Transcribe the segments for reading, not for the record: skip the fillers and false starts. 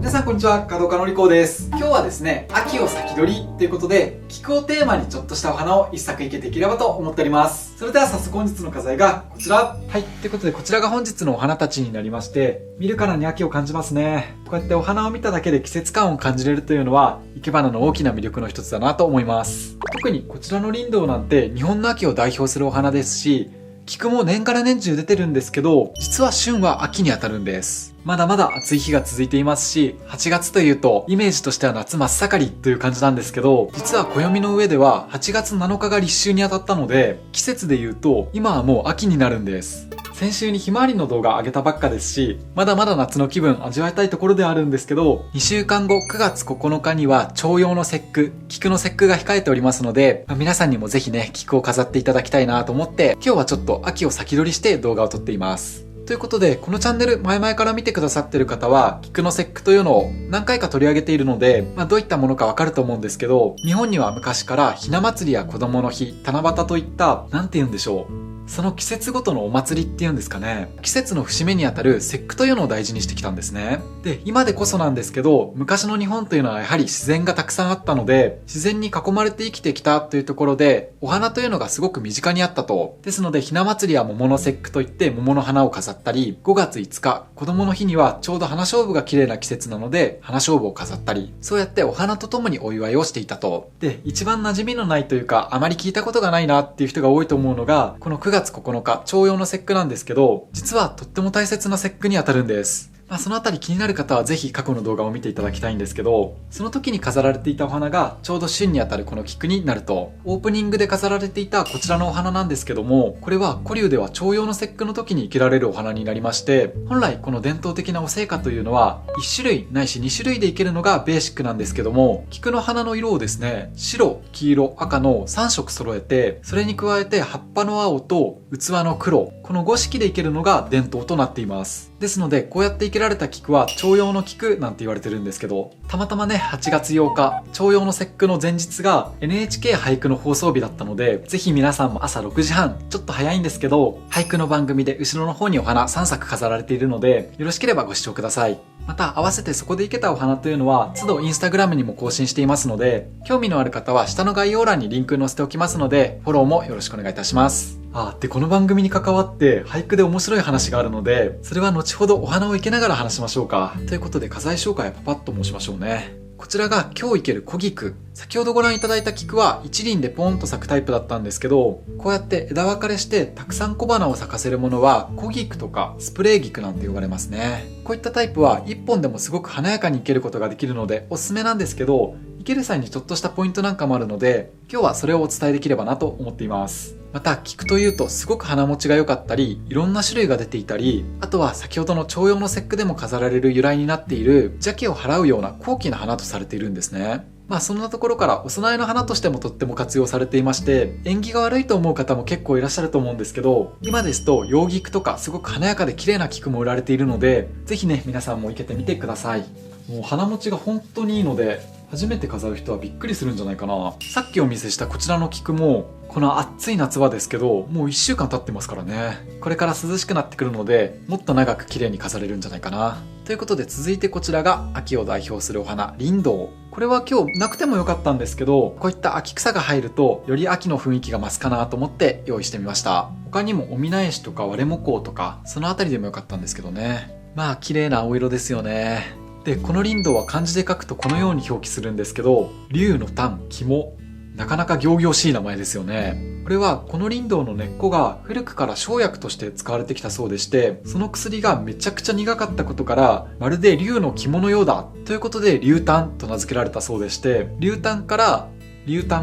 皆さんこんにちは、角岡のりこうです。今日はですね、秋を先取りということで、菊をテーマにちょっとしたお花を一作生けていければと思っております。それでは早速本日の花材がこちら。はい、ということでこちらが本日のお花たちになりまして、見るからに秋を感じますね。こうやってお花を見ただけで季節感を感じれるというのは、生け花の大きな魅力の一つだなと思います。特にこちらのリンドウなんて日本の秋を代表するお花ですし、菊も年がら年中出てるんですけど、実は旬は秋にあたるんです。まだまだ暑い日が続いていますし、8月というとイメージとしては夏真っ盛りという感じなんですけど、実は暦の上では8月7日が立秋にあたったので、季節で言うと今はもう秋になるんです。先週にひまわりの動画上げたばっかですし、まだまだ夏の気分味わいたいところではあるんですけど、2週間後9月9日には重陽の節句、菊の節句が控えておりますので、皆さんにもぜひね、菊を飾っていただきたいなと思って、今日はちょっと秋を先取りして動画を撮っています。ということで、このチャンネル前々から見てくださってる方は、菊の節句というのを何回か取り上げているので、どういったものかわかると思うんですけど、日本には昔からひな祭りや子供の日、七夕といった、なんて言うんでしょう。その季節ごとのお祭りっていうんですかね。季節の節目にあたる節句というのを大事にしてきたんですね。で、今でこそなんですけど、昔の日本というのはやはり自然がたくさんあったので、自然に囲まれて生きてきたというところで、お花というのがすごく身近にあったと。ですので、ひな祭りは桃の節句といって桃の花を飾ったり、5月5日、子供の日にはちょうど花菖蒲が綺麗な季節なので、花菖蒲を飾ったり、そうやってお花とともにお祝いをしていたと。で、一番馴染みのないというか、あまり聞いたことがないなっていう人が多いと思うのが、この9月9日、重陽の節句なんですけど、実はとっても大切な節句にあたるんです。そのあたり気になる方はぜひ過去の動画を見ていただきたいんですけど、その時に飾られていたお花がちょうど旬にあたるこの菊になると。オープニングで飾られていたこちらのお花なんですけども、これは古流では重陽の節句の時に生けられるお花になりまして、本来この伝統的なお生花というのは1種類ないし2種類で生けるのがベーシックなんですけども、菊の花の色をですね、白、黄色、赤の3色揃えて、それに加えて葉っぱの青と器の黒、この5色で生けるのが伝統となっています。ですので、こうやって生けられた菊は重陽の菊なんて言われてるんですけど、たまたまね、8月8日、重陽の節句の前日が NHK 俳句の放送日だったので、ぜひ皆さんも朝6時半、ちょっと早いんですけど、俳句の番組で後ろの方にお花3作飾られているので、よろしければご視聴ください。また、合わせてそこで生けたお花というのは、都度インスタグラムにも更新していますので、興味のある方は下の概要欄にリンク載せておきますので、フォローもよろしくお願いいたします。で、この番組に関わって俳句で面白い話があるので、それは後ほどお花を生けながら話しましょうか。ということで、花材紹介をパパッと申しましょうね。こちらが今日生ける小菊。先ほどご覧いただいた菊は一輪でポンと咲くタイプだったんですけど、こうやって枝分かれしてたくさん小花を咲かせるものは小菊とかスプレー菊なんて呼ばれますね。こういったタイプは一本でもすごく華やかに生けることができるのでおすすめなんですけど、生ける際にちょっとしたポイントなんかもあるので、今日はそれをお伝えできればなと思っています。また、菊というとすごく花持ちが良かったり、いろんな種類が出ていたり、あとは先ほどの重陽の節句でも飾られる由来になっている邪気を払うような高貴な花とされているんですね。そんなところからお供えの花としてもとっても活用されていまして、縁起が悪いと思う方も結構いらっしゃると思うんですけど、今ですと洋菊とかすごく華やかで綺麗な菊も売られているので、ぜひね、皆さんも生けてみてください。もう花持ちが本当にいいので、初めて飾る人はびっくりするんじゃないかな。さっきお見せしたこちらの菊も、この暑い夏場ですけど、もう1週間経ってますからね。これから涼しくなってくるので、もっと長く綺麗に飾れるんじゃないかな。ということで、続いてこちらが秋を代表するお花、リンドウ。これは今日なくてもよかったんですけど、こういった秋草が入ると、より秋の雰囲気が増すかなと思って用意してみました。他にもおみなえしとか割れもこうとか、そのあたりでもよかったんですけどね。綺麗な青色ですよね。で、このリンドウは漢字で書くとこのように表記するんですけど、龍の丹、肝。なかなか仰々しい名前ですよね。これはこのリンドウの根っこが古くから生薬として使われてきたそうでして、その薬がめちゃくちゃ苦かったことから、まるで龍の肝のようだということで龍丹と名付けられたそうでして、龍丹からリンド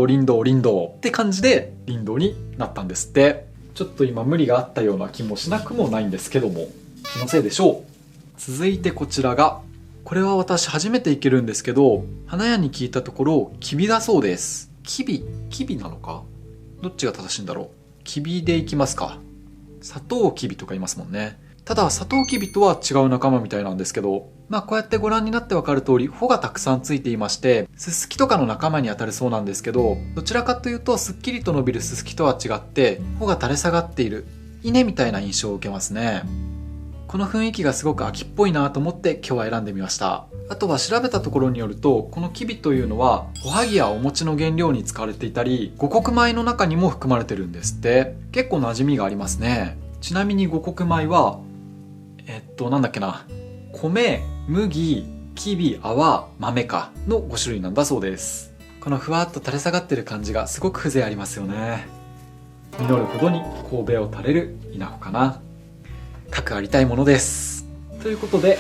ウって感じでリンドウになったんですって。ちょっと今無理があったような気もしなくもないんですけども、気のせいでしょう。続いてこちらが、これは私初めて生けるんですけど、花屋に聞いたところキビだそうです。キビなのか、どっちが正しいんだろう。キビでいきますか。サトウキビとか言いますもんね。ただサトウキビとは違う仲間みたいなんですけど、こうやってご覧になってわかる通り穂がたくさんついていまして、ススキとかの仲間にあたるそうなんですけど、どちらかというとすっきりと伸びるススキとは違って穂が垂れ下がっている稲みたいな印象を受けますね。この雰囲気がすごく秋っぽいなと思って今日は選んでみました。あとは調べたところによると、このきびというのはおはぎやお餅の原料に使われていたり、五穀米の中にも含まれてるんですって。結構馴染みがありますね。ちなみに五穀米はなんだっけな、米、麦、きび、泡、豆かの5種類なんだそうです。このふわっと垂れ下がってる感じがすごく風情ありますよね。実るほどに神戸を垂れる稲穂かな。かくありたいものです。ということで、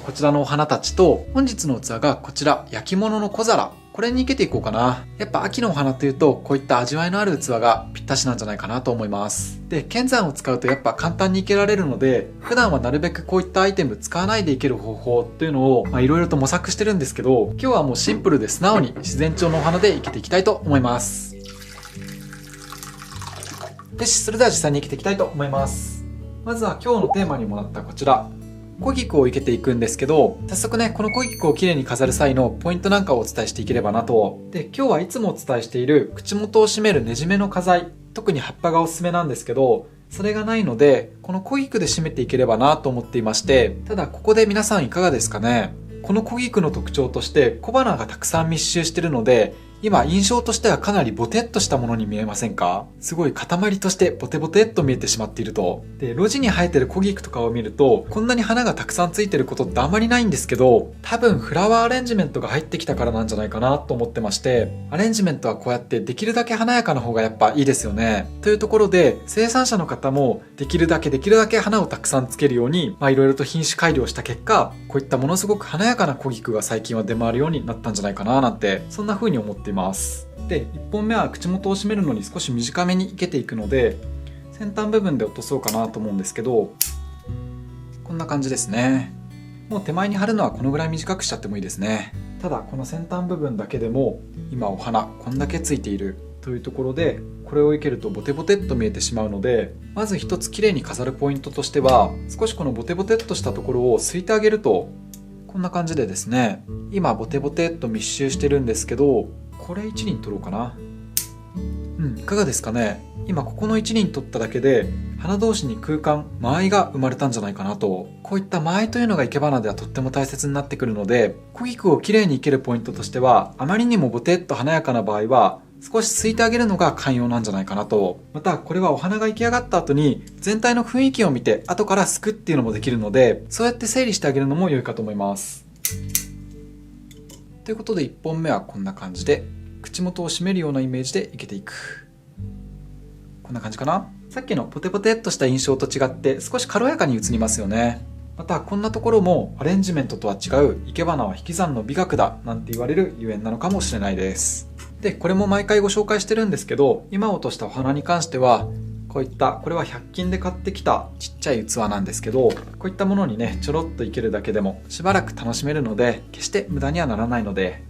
こちらのお花たちと本日の器がこちら焼き物の小皿、これに生けていこうかな。やっぱ秋のお花というとこういった味わいのある器がぴったしなんじゃないかなと思います。で、剣山を使うとやっぱ簡単に生けられるので、普段はなるべくこういったアイテム使わないで生ける方法っていうのをいろいろと模索してるんですけど、今日はもうシンプルで素直に自然調のお花で生けていきたいと思います。よし、それでは実際に生けていきたいと思います。まずは今日のテーマにもなったこちら、小菊を生けていくんですけど、早速ね、この小菊をきれいに飾る際のポイントなんかをお伝えしていければなと。で、今日はいつもお伝えしている口元を締めるねじめの花材、特に葉っぱがおすすめなんですけど、それがないので、この小菊で締めていければなと思っていまして、ただここで皆さんいかがですかね。この小菊の特徴として小花がたくさん密集しているので、今印象としてはかなりボテっとしたものに見えませんか？すごい塊としてボテボテっと見えてしまっていると。で、路地に生えてる小菊とかを見ると、こんなに花がたくさんついてることってあまりないんですけど、多分フラワーアレンジメントが入ってきたからなんじゃないかなと思ってまして、アレンジメントはこうやってできるだけ華やかな方がやっぱいいですよね。というところで、生産者の方もできるだけ花をたくさんつけるように、いろいろと品種改良した結果、こういったものすごく華やかな小菊が最近は出回るようになったんじゃないかななんて、そんな風に思っています。で、1本目は口元を締めるのに少し短めに生けていくので、先端部分で落とそうかなと思うんですけど、こんな感じですね。もう手前に貼るのはこのぐらい短くしちゃってもいいですね。ただこの先端部分だけでも今お花こんだけついているというところで、これを生けるとボテボテっと見えてしまうので、まず一つ綺麗に飾るポイントとしては、少しこのボテボテっとしたところをすいてあげると、こんな感じでですね、今ボテボテっと密集してるんですけど、これ1輪取ろうかな。いかがですかね。今ここの1輪取っただけで花同士に空間、間合いが生まれたんじゃないかなと。こういった間合いというのが生け花ではとっても大切になってくるので、小菊をきれいに生けるポイントとしては、あまりにもボテっと華やかな場合は少しすいてあげるのが寛容なんじゃないかなと。またこれはお花が生き上がった後に全体の雰囲気を見て後からすくっていうのもできるので、そうやって整理してあげるのも良いかと思います。ということで1本目はこんな感じで口元を締めるようなイメージで生けていく。こんな感じかな。さっきのポテポテっとした印象と違って少し軽やかに映りますよね。またこんなところもアレンジメントとは違う、生け花は引き算の美学だなんて言われるゆえんなのかもしれないです。で、これも毎回ご紹介してるんですけど、今落としたお花に関してはこういった、これは100均で買ってきたちっちゃい器なんですけど、こういったものにねちょろっと生けるだけでもしばらく楽しめるので、決して無駄にはならないので。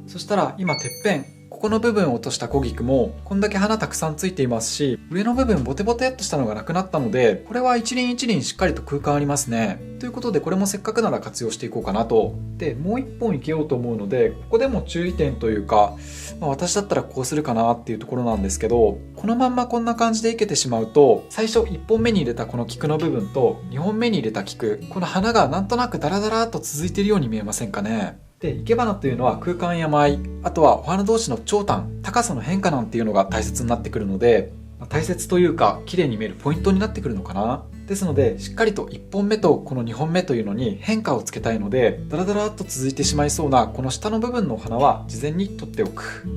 そしたら今てっぺん、ここの部分を落とした小菊もこんだけ花たくさんついていますし、上の部分ボテボテっとしたのがなくなったので、これは一輪一輪しっかりと空間ありますね。ということでこれもせっかくなら活用していこうかなと。で、もう一本いけようと思うので、ここでも注意点というか、私だったらこうするかなっていうところなんですけど、このまんまこんな感じでいけてしまうと、最初1本目に入れたこの菊の部分と2本目に入れた菊、この花がなんとなくダラダラっと続いているように見えませんかね。で、生け花というのは空間や間合い、あとはお花同士の長短、高さの変化なんていうのが大切になってくるので、大切というか綺麗に見えるポイントになってくるのかな。ですので、しっかりと1本目とこの2本目というのに変化をつけたいので、ダラダラっと続いてしまいそうなこの下の部分のお花は事前に取っておく。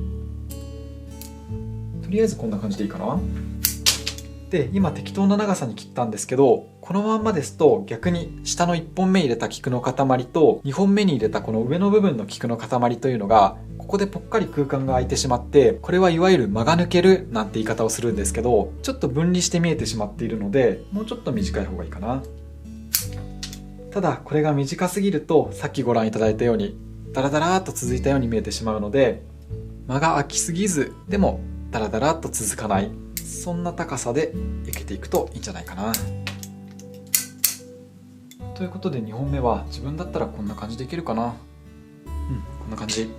とりあえずこんな感じでいいかな。で、今適当な長さに切ったんですけど、このまんまですと逆に下の1本目入れた菊の塊と2本目に入れたこの上の部分の菊の塊というのが、ここでぽっかり空間が空いてしまって、これはいわゆる間が抜けるなんて言い方をするんですけど、ちょっと分離して見えてしまっているので、もうちょっと短い方がいいかな。ただこれが短すぎると、さっきご覧いただいたようにダラダラーっと続いたように見えてしまうので、間が空きすぎずでもダラダラーっと続かない、そんな高さで生けていくといいんじゃないかな。ということで2本目は自分だったらこんな感じでいけるかな。こんな感じ。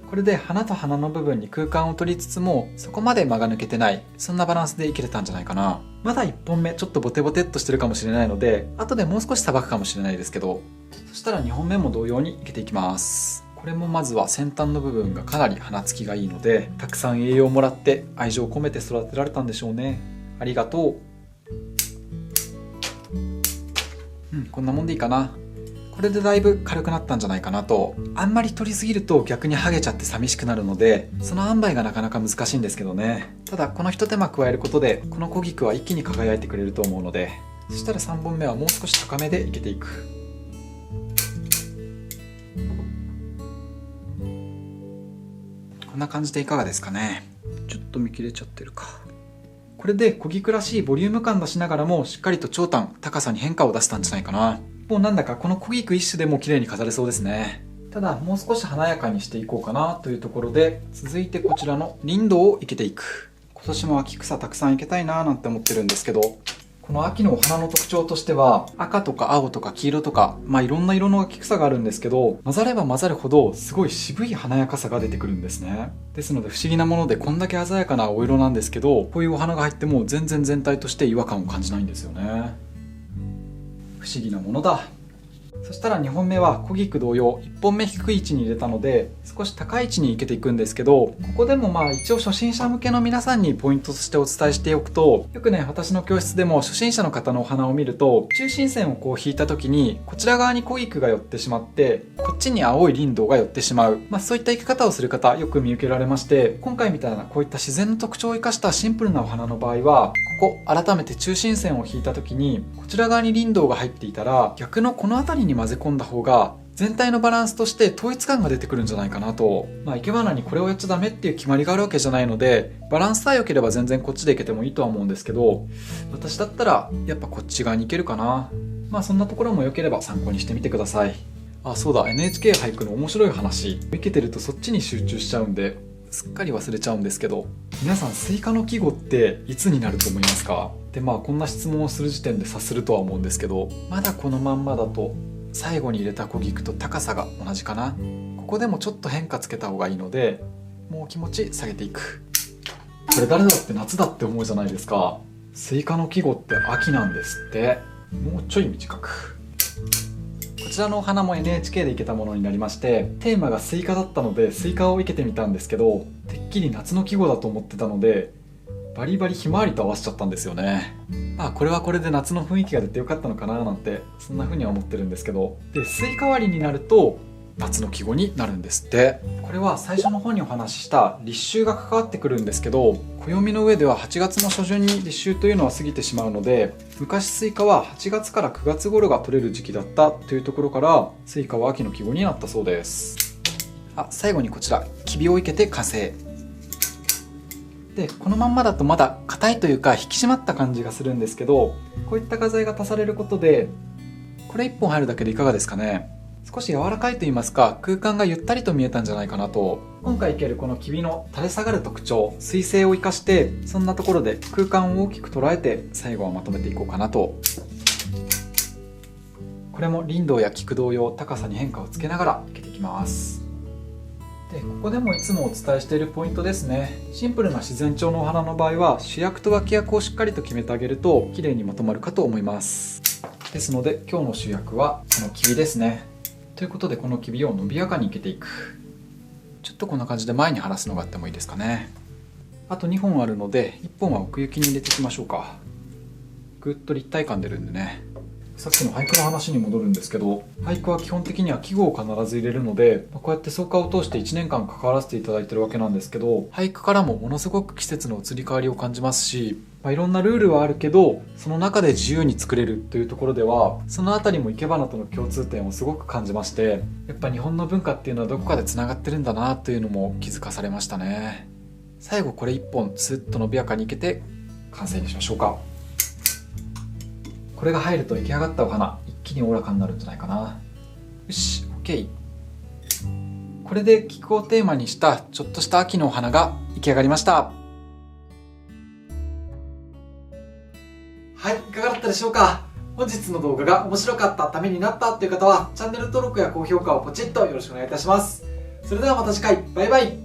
ここれで花と花の部分に空間を取りつつもそこまで間が抜けてない、そんなバランスでいけれたんじゃないかな。まだ1本目ちょっとボテボテっとしてるかもしれないので、後でもう少しさばくかもしれないですけど、そしたら2本目も同様にいけていきます。これもまずは先端の部分がかなり花つきがいいので、たくさん栄養をもらって愛情を込めて育てられたんでしょうね。ありがとう。こんなもんでいいかな。これでだいぶ軽くなったんじゃないかなと。あんまり取りすぎると逆に剥げちゃって寂しくなるので、その塩梅がなかなか難しいんですけどね。ただこの一手間加えることでこの小菊は一気に輝いてくれると思うので、そしたら3本目はもう少し高めでいけていく。こんな感じでいかがですかね。ちょっと見切れちゃってるか。これで小菊らしいボリューム感出しながらもしっかりと長短高さに変化を出せたんじゃないかな。もうなんだかこの小菊一種でも綺麗に飾れそうですね。ただもう少し華やかにしていこうかなというところで、続いてこちらのリンドウを生けていく。今年も秋草たくさん生けたいなーなんて思ってるんですけど、この秋のお花の特徴としては赤とか青とか黄色とか、いろんな色の秋草があるんですけど、混ざれば混ざるほどすごい渋い華やかさが出てくるんですね。ですので不思議なもので、こんだけ鮮やかな青色なんですけど、こういうお花が入っても全然全体として違和感を感じないんですよね。不思議なものだ。そしたら2本目は小菊同様1本目低い位置に入れたので少し高い位置に生けていくんですけど、ここでも一応初心者向けの皆さんにポイントとしてお伝えしておくと、よくね私の教室でも初心者の方のお花を見ると、中心線をこう引いた時にこちら側に小菊が寄ってしまってこっちに青いリンドウが寄ってしまう、そういった生け方をする方よく見受けられまして、今回みたいなこういった自然の特徴を生かしたシンプルなお花の場合は、ここ改めて中心線を引いた時にこちら側にリンドウが入っていたら、逆のこの辺りに混ぜ込んだ方が全体のバランスとして統一感が出てくるんじゃないかなと。生け花にこれをやっちゃダメっていう決まりがあるわけじゃないので、バランスさえ良ければ全然こっちでいけてもいいとは思うんですけど、私だったらやっぱこっち側にいけるかな。そんなところも良ければ参考にしてみてください。そうだ、 NHK 俳句の面白い話受けてるとそっちに集中しちゃうんですっかり忘れちゃうんですけど、皆さんスイカの季語っていつになると思いますか？でこんな質問をする時点で察するとは思うんですけど、まだこのまんまだと最後に入れた小菊と高さが同じかな。ここでもちょっと変化つけた方がいいので、もう気持ち下げていく。これ誰だって夏だって思うじゃないですか。スイカの季語って秋なんですって。もうちょい短く。こちらのお花も NHK で生けたものになりまして、テーマがスイカだったのでスイカを生けてみたんですけど、てっきり夏の季語だと思ってたのでバリバリひまわりと合わせちゃったんですよね。これはこれで夏の雰囲気が出てよかったのかななんて、そんな風には思ってるんですけど、でスイカ割りになると夏の季語になるんですって。これは最初の方にお話しした立秋が関わってくるんですけど、暦の上では8月の初旬に立秋というのは過ぎてしまうので、昔スイカは8月から9月頃が取れる時期だったというところから、スイカは秋の季語になったそうです。最後にこちらきびを生けて完成で、このまんまだとまだ硬いというか引き締まった感じがするんですけど、こういった画材が足されることで、これ1本入るだけでいかがですかね。少し柔らかいと言いますか、空間がゆったりと見えたんじゃないかなと。今回いけるこのきびの垂れ下がる特徴、水性を生かして、そんなところで空間を大きく捉えて最後はまとめていこうかなと。これもリンドウや菊同様高さに変化をつけながらいけていきます。でここでもいつもお伝えしているポイントですね。シンプルな自然調のお花の場合は主役と脇役をしっかりと決めてあげると綺麗にまとまるかと思います。ですので今日の主役はこのきびですね。ということでこのきびを伸びやかに生けていく。ちょっとこんな感じで前に離すのがあってもいいですかね。あと2本あるので1本は奥行きに入れていきましょうか。ぐっと立体感出るんでね。さっきの俳句の話に戻るんですけど、俳句は基本的には季語を必ず入れるので、こうやって草加を通して1年間関わらせていただいてるわけなんですけど、俳句からもものすごく季節の移り変わりを感じますし、いろんなルールはあるけどその中で自由に作れるというところでは、そのあたりも生け花との共通点をすごく感じまして、やっぱ日本の文化っていうのはどこかでつながってるんだなというのも気づかされましたね。最後これ1本スッと伸びやかに生けて完成にしましょうか。これが入ると出来上がったお花一気におおらかになるんじゃないかな。よし OK。 これで菊をテーマにしたちょっとした秋のお花が出来上がりました。はい、いかがだったでしょうか。本日の動画が面白かった、ためになったという方はチャンネル登録や高評価をポチッとよろしくお願いいたします。それではまた次回、バイバイ。